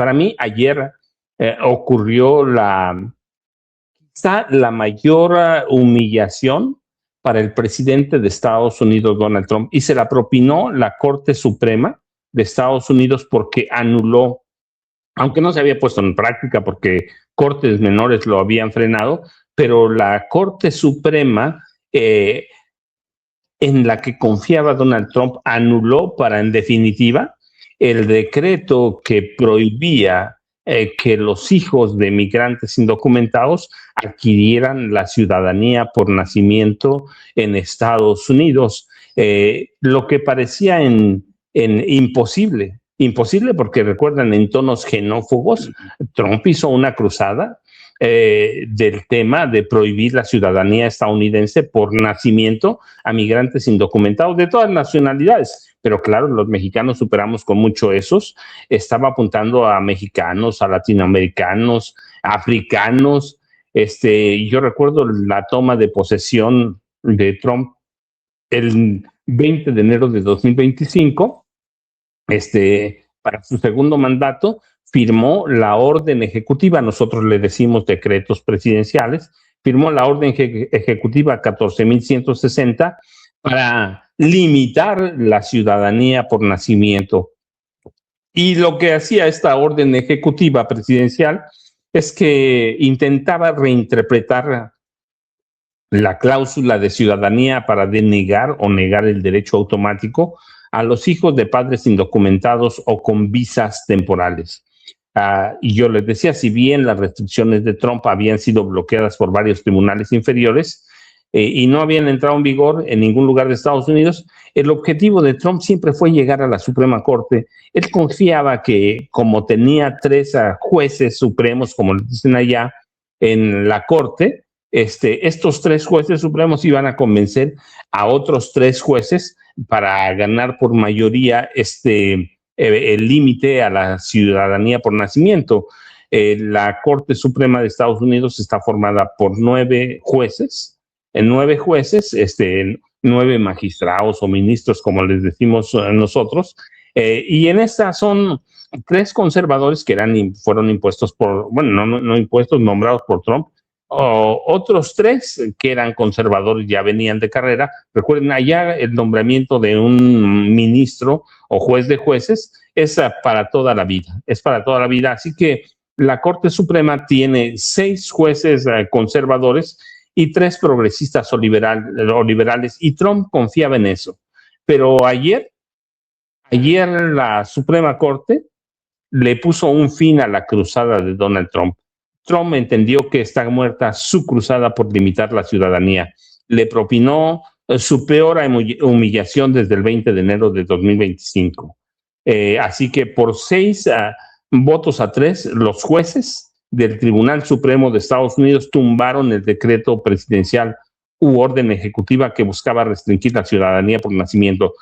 Para mí, ayer ocurrió quizá la mayor humillación para el presidente de Estados Unidos, Donald Trump, y se la propinó la Corte Suprema de Estados Unidos porque anuló, aunque no se había puesto en práctica porque cortes menores lo habían frenado, pero la Corte Suprema en la que confiaba Donald Trump anuló para, en definitiva, el decreto que prohibía que los hijos de migrantes indocumentados adquirieran la ciudadanía por nacimiento en Estados Unidos, lo que parecía imposible porque recuerdan, en tonos xenófobos, Trump hizo una cruzada del tema de prohibir la ciudadanía estadounidense por nacimiento a migrantes indocumentados de todas nacionalidades. Pero claro, los mexicanos superamos con mucho esos. Estaba apuntando a mexicanos, a latinoamericanos, a africanos. Yo recuerdo la toma de posesión de Trump el 20 de enero de 2025, para su segundo mandato, firmó la orden ejecutiva, nosotros le decimos decretos presidenciales, firmó la orden ejecutiva 14.160 para limitar la ciudadanía por nacimiento. Y lo que hacía esta orden ejecutiva presidencial es que intentaba reinterpretar la cláusula de ciudadanía para denegar o negar el derecho automático a los hijos de padres indocumentados o con visas temporales. Y yo les decía, si bien las restricciones de Trump habían sido bloqueadas por varios tribunales inferiores y no habían entrado en vigor en ningún lugar de Estados Unidos, el objetivo de Trump siempre fue llegar a la Suprema Corte. Él confiaba que, como tenía 3 jueces supremos, como les dicen allá, en la Corte, estos 3 jueces supremos iban a convencer a otros 3 jueces para ganar por mayoría el límite a la ciudadanía por nacimiento. La Corte Suprema de Estados Unidos está formada por 9 jueces, 9 magistrados o ministros, como les decimos nosotros, y en esta son 3 conservadores que fueron impuestos no impuestos, nombrados por Trump, otros 3 que eran conservadores, ya venían de carrera. Recuerden, allá el nombramiento de un ministro o juez de jueces es para toda la vida, así que la Corte Suprema tiene 6 jueces conservadores y 3 progresistas o liberales, y Trump confiaba en eso. Pero ayer la Suprema Corte le puso un fin a la cruzada de Donald Trump. Trump entendió que está muerta su cruzada por limitar la ciudadanía. Le propinó su peor humillación desde el 20 de enero de 2025. Así que por 6 votos a 3, los jueces del Tribunal Supremo de Estados Unidos tumbaron el decreto presidencial u orden ejecutiva que buscaba restringir la ciudadanía por nacimiento.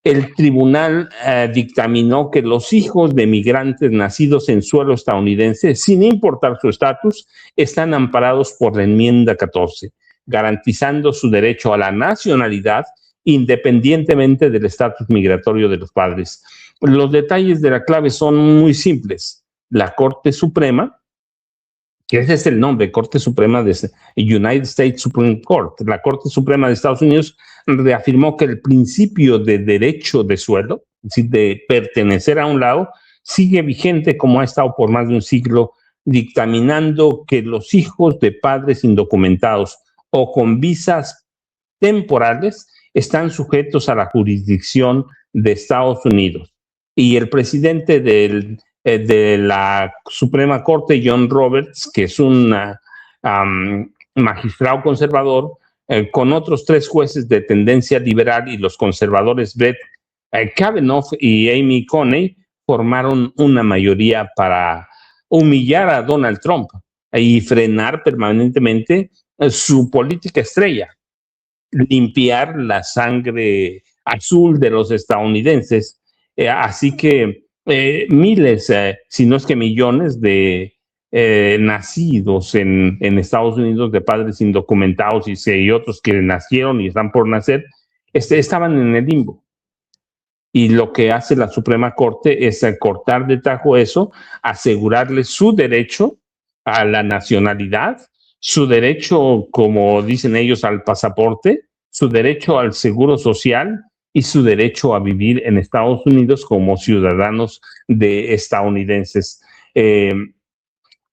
El tribunal dictaminó que los hijos de migrantes nacidos en suelo estadounidense, sin importar su estatus, están amparados por la enmienda 14, garantizando su derecho a la nacionalidad independientemente del estatus migratorio de los padres. Los detalles de la clave son muy simples. La Corte Suprema, que ese es el nombre, Corte Suprema de United States Supreme Court, la Corte Suprema de Estados Unidos, reafirmó que el principio de derecho de suelo, es decir, de pertenecer a un lado, sigue vigente como ha estado por más de un siglo, dictaminando que los hijos de padres indocumentados o con visas temporales están sujetos a la jurisdicción de Estados Unidos. Y el presidente de la Suprema Corte, John Roberts, que es un magistrado conservador, con otros 3 jueces de tendencia liberal y los conservadores Brett Kavanaugh y Amy Coney, formaron una mayoría para humillar a Donald Trump y frenar permanentemente su política estrella, limpiar la sangre azul de los estadounidenses. Así que miles, si no es que millones de nacidos en Estados Unidos de padres indocumentados y otros que nacieron y están por nacer, estaban en el limbo. Y lo que hace la Suprema Corte es cortar de tajo eso, asegurarle su derecho a la nacionalidad, su derecho, como dicen ellos, al pasaporte, su derecho al seguro social y su derecho a vivir en Estados Unidos como ciudadanos de estadounidenses. Eh,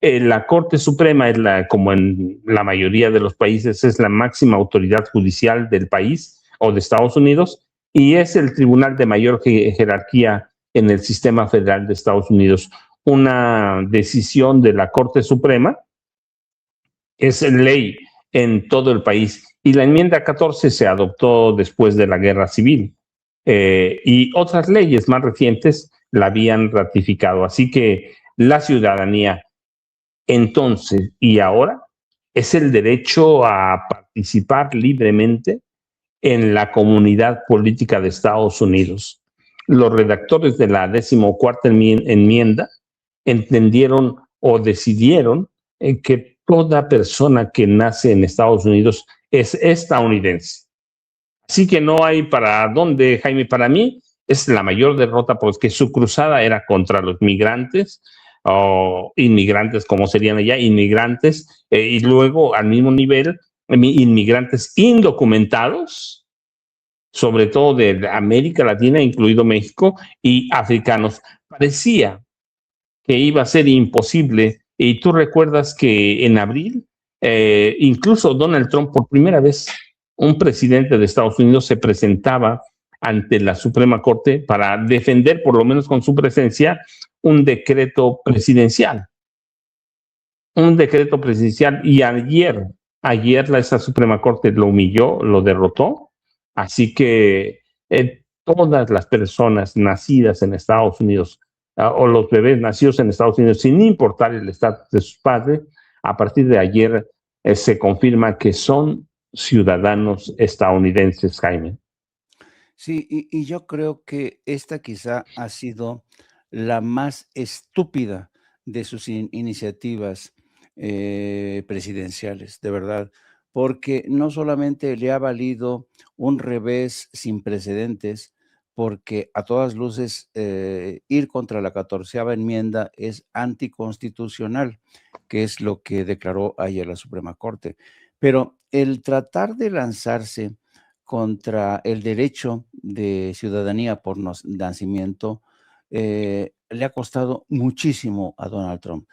la Corte Suprema es como en la mayoría de los países, es la máxima autoridad judicial del país o de Estados Unidos y es el tribunal de mayor jerarquía en el sistema federal de Estados Unidos. Una decisión de la Corte Suprema es ley en todo el país y la enmienda 14 se adoptó después de la Guerra Civil y otras leyes más recientes la habían ratificado. Así que la ciudadanía entonces y ahora es el derecho a participar libremente en la comunidad política de Estados Unidos. Los redactores de la 14ª enmienda entendieron o decidieron que toda persona que nace en Estados Unidos es estadounidense. Así que no hay para dónde, Jaime, para mí es la mayor derrota porque su cruzada era contra los migrantes o inmigrantes, como serían allá, inmigrantes, y luego al mismo nivel, inmigrantes indocumentados, sobre todo de América Latina, incluido México, y africanos. Parecía que iba a ser imposible. Y tú recuerdas que en abril, incluso Donald Trump, por primera vez, un presidente de Estados Unidos se presentaba ante la Suprema Corte para defender, por lo menos con su presencia, un decreto presidencial. Un decreto presidencial. Y ayer esa Suprema Corte lo humilló, lo derrotó. Así que todas las personas nacidas en Estados Unidos o los bebés nacidos en Estados Unidos, sin importar el estatus de sus padres, a partir de ayer se confirma que son ciudadanos estadounidenses, Jaime. Sí, y yo creo que esta quizá ha sido la más estúpida de sus iniciativas presidenciales, de verdad, porque no solamente le ha valido un revés sin precedentes, porque a todas luces ir contra la 14ª enmienda es anticonstitucional, que es lo que declaró ayer la Suprema Corte. Pero el tratar de lanzarse contra el derecho de ciudadanía por nacimiento le ha costado muchísimo a Donald Trump.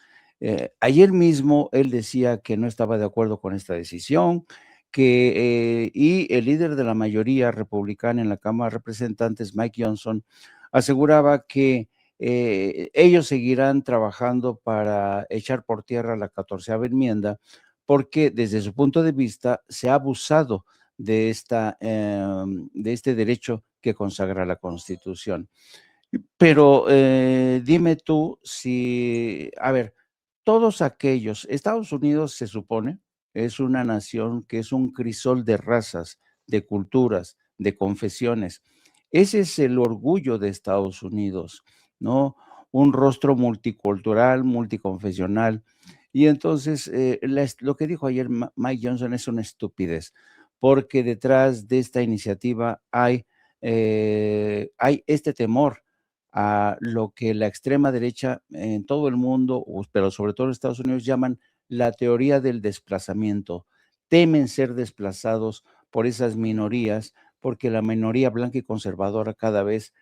Ayer mismo él decía que no estaba de acuerdo con esta decisión, y el líder de la mayoría republicana en la Cámara de Representantes, Mike Johnson, aseguraba que ellos seguirán trabajando para echar por tierra la 14ª enmienda, porque desde su punto de vista se ha abusado de este derecho que consagra la Constitución. Pero dime tú si, a ver, todos aquellos, Estados Unidos se supone es una nación que es un crisol de razas, de culturas, de confesiones. Ese es el orgullo de Estados Unidos, ¿no? Un rostro multicultural, multiconfesional. Y entonces, lo que dijo ayer Mike Johnson es una estupidez, porque detrás de esta iniciativa hay este temor a lo que la extrema derecha en todo el mundo, pero sobre todo en Estados Unidos, llaman la teoría del desplazamiento. Temen ser desplazados por esas minorías, porque la minoría blanca y conservadora cada vez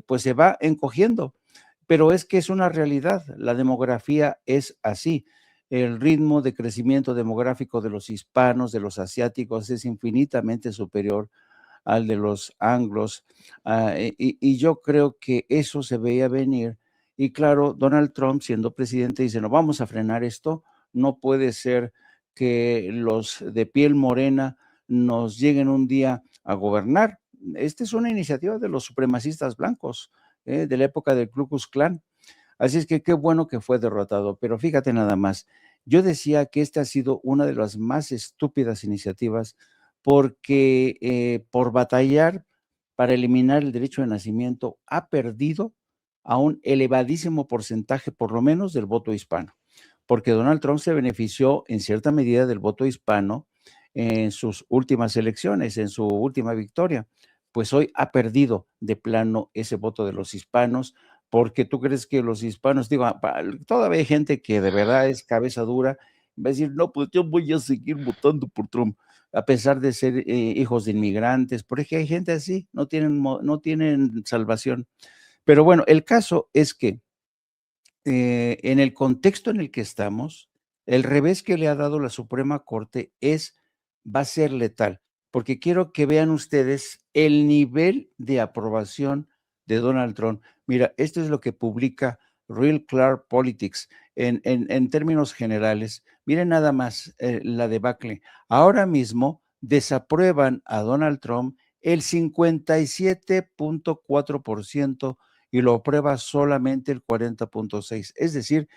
pues se va encogiendo. Pero es que es una realidad, la demografía es así. El ritmo de crecimiento demográfico de los hispanos, de los asiáticos, es infinitamente superior al de los anglos, y yo creo que eso se veía venir. Y claro, Donald Trump, siendo presidente, dice, no, vamos a frenar esto, no puede ser que los de piel morena nos lleguen un día a gobernar. Esta es una iniciativa de los supremacistas blancos, de la época del Ku Klux Klan. Así es que qué bueno que fue derrotado, pero fíjate nada más, yo decía que esta ha sido una de las más estúpidas iniciativas porque por batallar para eliminar el derecho de nacimiento ha perdido a un elevadísimo porcentaje, por lo menos del voto hispano, porque Donald Trump se benefició en cierta medida del voto hispano en sus últimas elecciones, en su última victoria, pues hoy ha perdido de plano ese voto de los hispanos, porque tú crees que los hispanos, digo, todavía hay gente que de verdad es cabeza dura, va a decir, no, pues yo voy a seguir votando por Trump, a pesar de ser hijos de inmigrantes, porque hay gente así, no tienen salvación. Pero bueno, el caso es que en el contexto en el que estamos, el revés que le ha dado la Suprema Corte va a ser letal, porque quiero que vean ustedes el nivel de aprobación de Donald Trump. Mira, esto es lo que publica Real Clear Politics en términos generales. Miren nada más la debacle. Ahora mismo desaprueban a Donald Trump el 57.4% y lo aprueba solamente el 40.6%. Es decir,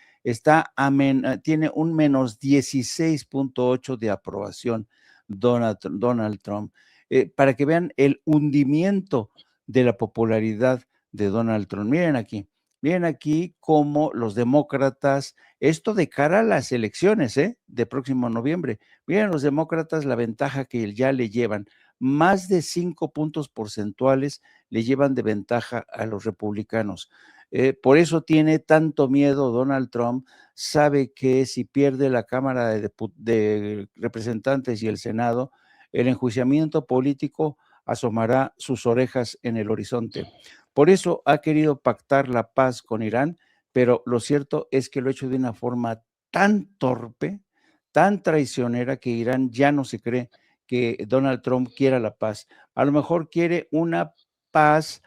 tiene un menos 16.8% de aprobación Donald Trump. Para que vean el hundimiento de la popularidad de Donald Trump. Miren aquí cómo los demócratas, esto de cara a las elecciones de próximo noviembre, miren los demócratas la ventaja que ya le llevan, más de 5 puntos porcentuales le llevan de ventaja a los republicanos. Por eso tiene tanto miedo Donald Trump, sabe que si pierde la Cámara de Representantes y el Senado, el enjuiciamiento político asomará sus orejas en el horizonte. Por eso ha querido pactar la paz con Irán, pero lo cierto es que lo ha hecho de una forma tan torpe, tan traicionera, que Irán ya no se cree que Donald Trump quiera la paz. A lo mejor quiere una paz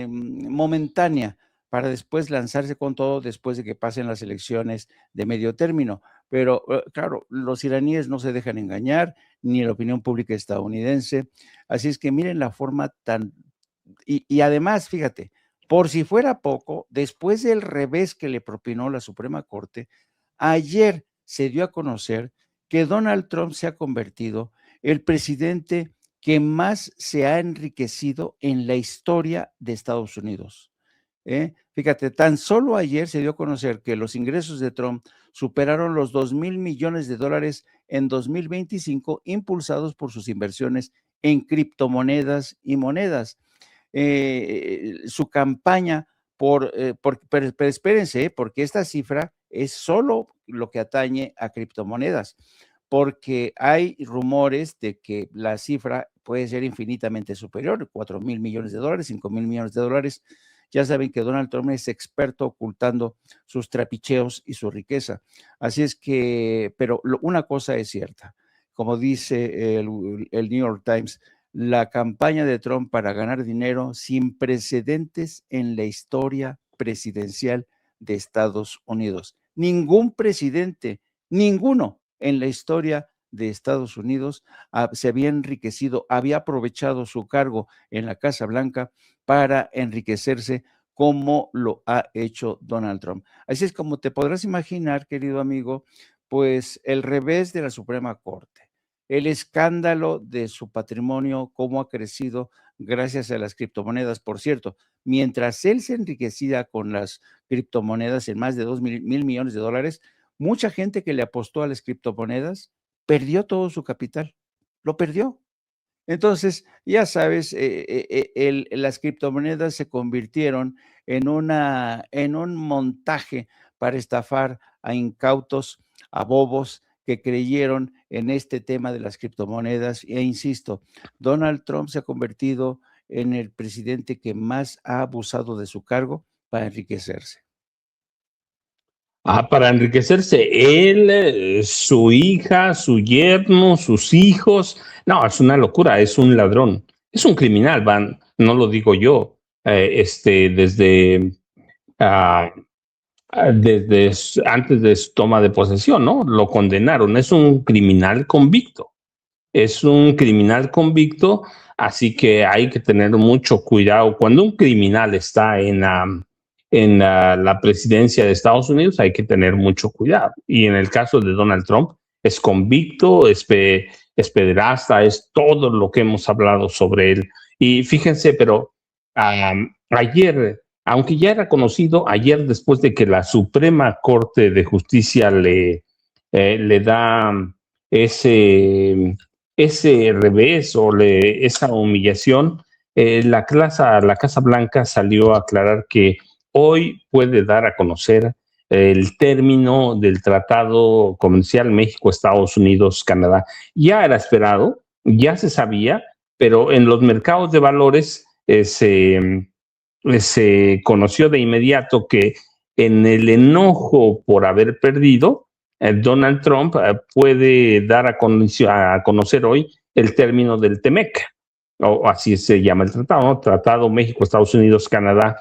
momentánea para después lanzarse con todo después de que pasen las elecciones de medio término. Pero claro, los iraníes no se dejan engañar, ni la opinión pública estadounidense. Así es que miren la forma tan... Y además, fíjate, por si fuera poco, después del revés que le propinó la Suprema Corte, ayer se dio a conocer que Donald Trump se ha convertido el presidente que más se ha enriquecido en la historia de Estados Unidos. Fíjate, tan solo ayer se dio a conocer que los ingresos de Trump superaron los 2,000 millones de dólares en 2025, impulsados por sus inversiones en criptomonedas y monedas. Su campaña pero espérense, porque esta cifra es solo lo que atañe a criptomonedas, porque hay rumores de que la cifra puede ser infinitamente superior, 4,000 millones de dólares, 5,000 millones de dólares. Ya saben que Donald Trump es experto ocultando sus trapicheos y su riqueza. Así es que, pero una cosa es cierta, como dice el New York Times, la campaña de Trump para ganar dinero sin precedentes en la historia presidencial de Estados Unidos. Ningún presidente, ninguno en la historia de Estados Unidos se había enriquecido, había aprovechado su cargo en la Casa Blanca para enriquecerse como lo ha hecho Donald Trump. Así es como te podrás imaginar, querido amigo, pues el revés de la Suprema Corte, el escándalo de su patrimonio, cómo ha crecido gracias a las criptomonedas. Por cierto, mientras él se enriquecía con las criptomonedas en más de 2,000 millones de dólares, mucha gente que le apostó a las criptomonedas perdió todo su capital, lo perdió. Entonces, ya sabes, las criptomonedas se convirtieron en un montaje para estafar a incautos, a bobos que creyeron en este tema de las criptomonedas. E insisto, Donald Trump se ha convertido en el presidente que más ha abusado de su cargo para enriquecerse. Para enriquecerse él, su hija, su yerno, sus hijos. No, es una locura, es un ladrón, es un criminal, no lo digo yo. Ah, desde antes de su toma de posesión, ¿no? Lo condenaron, es un criminal convicto. Es un criminal convicto, así que hay que tener mucho cuidado. Cuando un criminal está en la presidencia de Estados Unidos, hay que tener mucho cuidado. Y en el caso de Donald Trump, es convicto, es pederasta, es todo lo que hemos hablado sobre él. Y fíjense, pero ayer, aunque ya era conocido, ayer después de que la Suprema Corte de Justicia le da ese ese revés o esa humillación, la Casa Blanca salió a aclarar que hoy puede dar a conocer el término del Tratado Comercial México, Estados Unidos, Canadá. Ya era esperado, ya se sabía, pero en los mercados de valores se conoció de inmediato que en el enojo por haber perdido, Donald Trump puede dar a conocer hoy el término del TEMEC, o así se llama el tratado, ¿no? Tratado México, Estados Unidos, Canadá.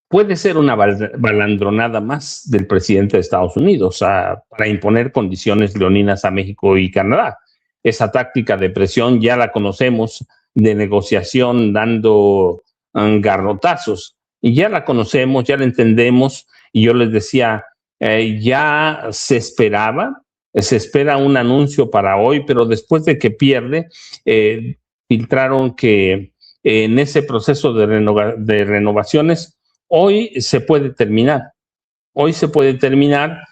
Puede ser una balandronada más del presidente de Estados Unidos para imponer condiciones leoninas a México y Canadá. Esa táctica de presión ya la conocemos, de negociación dando garrotazos, y ya la conocemos, ya la entendemos, y yo les decía, ya se espera un anuncio para hoy, pero después de que pierde, filtraron que en ese proceso de renovaciones, hoy se puede terminar. Hoy se puede terminar,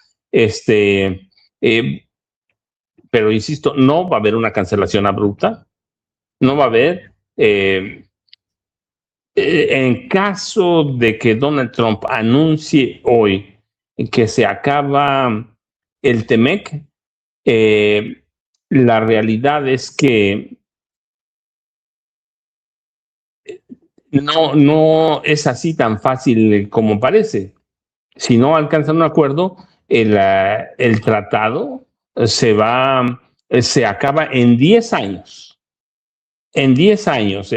pero insisto, no va a haber una cancelación abrupta, no va a haber. En caso de que Donald Trump anuncie hoy que se acaba el TEMEC, la realidad es que no es así tan fácil como parece. Si no alcanzan un acuerdo, el tratado se acaba en 10 años. En 10 años,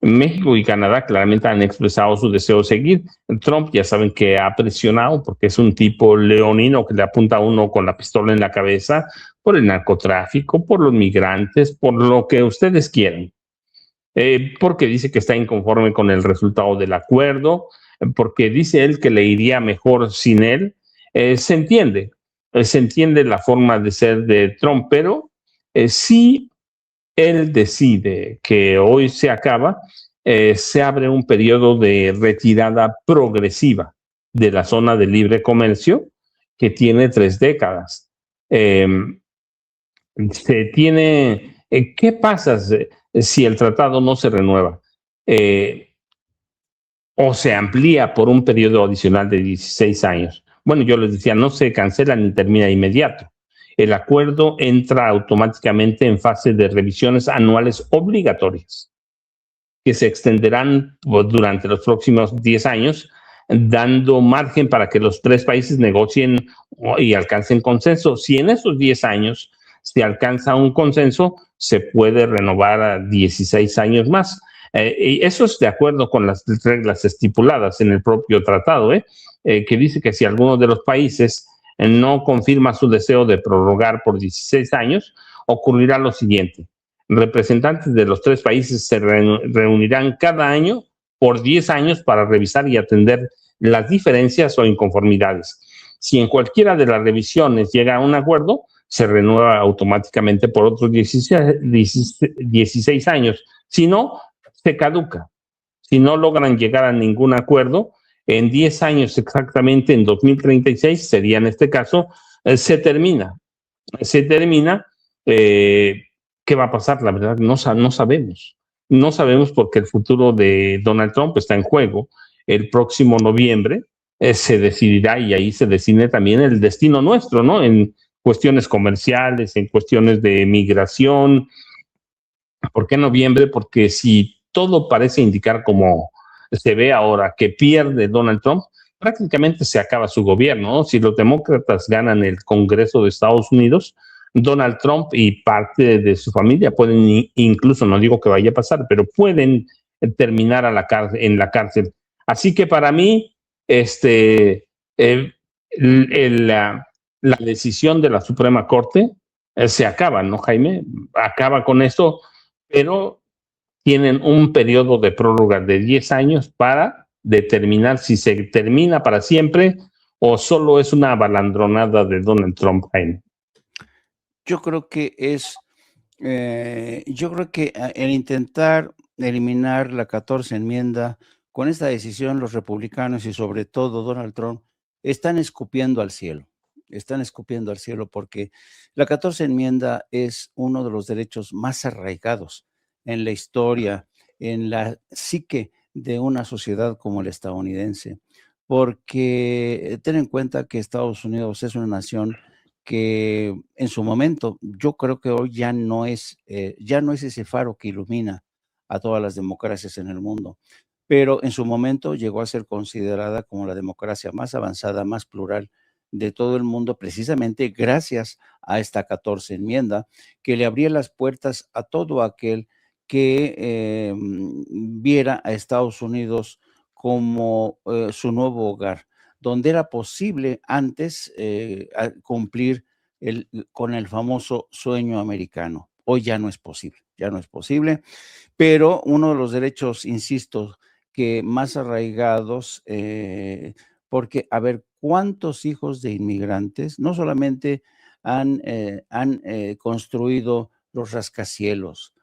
México y Canadá claramente han expresado su deseo de seguir. Trump ya saben que ha presionado porque es un tipo leonino que le apunta a uno con la pistola en la cabeza por el narcotráfico, por los migrantes, por lo que ustedes quieran. Porque dice que está inconforme con el resultado del acuerdo, porque dice él que le iría mejor sin él. Se entiende la forma de ser de Trump, pero si él decide que hoy se acaba, se abre un periodo de retirada progresiva de la zona de libre comercio que tiene 3 décadas. ¿Qué pasa si el tratado no se renueva o se amplía por un periodo adicional de 16 años? Bueno, yo les decía, no se cancela ni termina de inmediato. El acuerdo entra automáticamente en fase de revisiones anuales obligatorias que se extenderán durante los próximos 10 años, dando margen para que los 3 países negocien y alcancen consenso. Si en esos 10 años se alcanza un consenso, se puede renovar a 16 años más. Y eso es de acuerdo con las reglas estipuladas en el propio tratado, que dice que si alguno de los países no confirma su deseo de prorrogar por 16 años, ocurrirá lo siguiente. Representantes de los 3 países se reunirán cada año por 10 años para revisar y atender las diferencias o inconformidades. Si en cualquiera de las revisiones llega a un acuerdo, se renueva automáticamente por otros 16 años. Si no, se caduca. Si no logran llegar a ningún acuerdo, en 10 años exactamente, en 2036, sería en este caso, se termina. ¿Qué va a pasar? La verdad, no sabemos. No sabemos porque el futuro de Donald Trump está en juego. El próximo noviembre se decidirá y ahí se decide también el destino nuestro, ¿no? En cuestiones comerciales, en cuestiones de migración. ¿Por qué noviembre? Porque si todo parece indicar como se ve ahora que pierde Donald Trump, prácticamente se acaba su gobierno, ¿no? Si los demócratas ganan el Congreso de Estados Unidos, Donald Trump y parte de su familia pueden, incluso no digo que vaya a pasar, pero pueden terminar en la cárcel. Así que para mí, la decisión de la Suprema Corte se acaba, ¿no, Jaime? Acaba con esto, pero tienen un periodo de prórroga de 10 años para determinar si se termina para siempre o solo es una balandronada de Donald Trump, Jaime. Yo creo que el intentar eliminar la 14 enmienda, con esta decisión los republicanos y sobre todo Donald Trump están escupiendo al cielo. están escupiendo al cielo, porque la 14 enmienda es uno de los derechos más arraigados en la historia, en la psique de una sociedad como la estadounidense, porque ten en cuenta que Estados Unidos es una nación que en su momento, yo creo que hoy ya no es ese faro que ilumina a todas las democracias en el mundo, pero en su momento llegó a ser considerada como la democracia más avanzada, más plural de todo el mundo, precisamente gracias a esta 14 enmienda, que le abría las puertas a todo aquel que viera a Estados Unidos como su nuevo hogar, donde era posible antes cumplir con el famoso sueño americano. Hoy ya no es posible, ya no es posible, pero uno de los derechos, insisto, que más arraigados, porque, a ver, ¿cuántos hijos de inmigrantes no solamente han construido los rascacielos?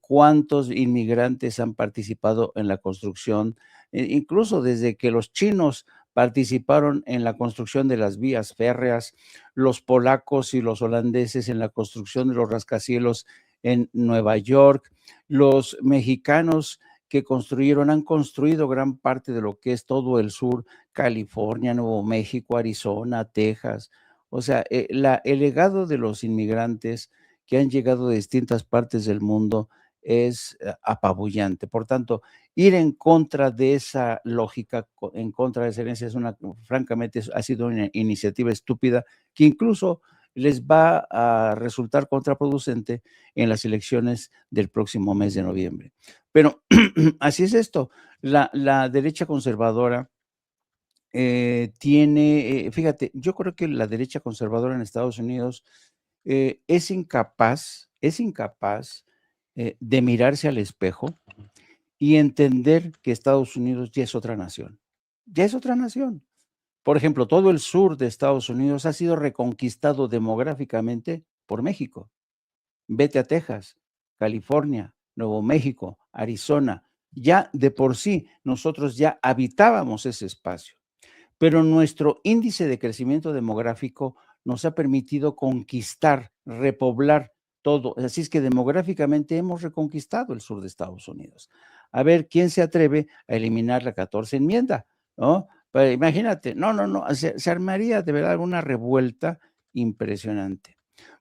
¿Cuántos inmigrantes han participado en la construcción? Incluso desde que los chinos participaron en la construcción de las vías férreas, los polacos y los holandeses en la construcción de los rascacielos en Nueva York, los mexicanos que han construido gran parte de lo que es todo el sur, California, Nuevo México, Arizona, Texas. O sea, el legado de los inmigrantes que han llegado de distintas partes del mundo es apabullante. Por tanto, ir en contra de esa lógica, en contra de esa herencia, francamente, ha sido una iniciativa estúpida que incluso les va a resultar contraproducente en las elecciones del próximo mes de noviembre. Pero así es esto. La derecha conservadora fíjate, yo creo que la derecha conservadora en Estados Unidos es incapaz de mirarse al espejo y entender que Estados Unidos ya es otra nación. Ya es otra nación. Por ejemplo, todo el sur de Estados Unidos ha sido reconquistado demográficamente por México. Vete a Texas, California, Nuevo México, Arizona. Ya de por sí nosotros ya habitábamos ese espacio, pero nuestro índice de crecimiento demográfico nos ha permitido conquistar, repoblar todo. Así es que demográficamente hemos reconquistado el sur de Estados Unidos. A ver quién se atreve a eliminar la 14 enmienda, ¿no? Pero imagínate, no, se armaría de verdad una revuelta impresionante.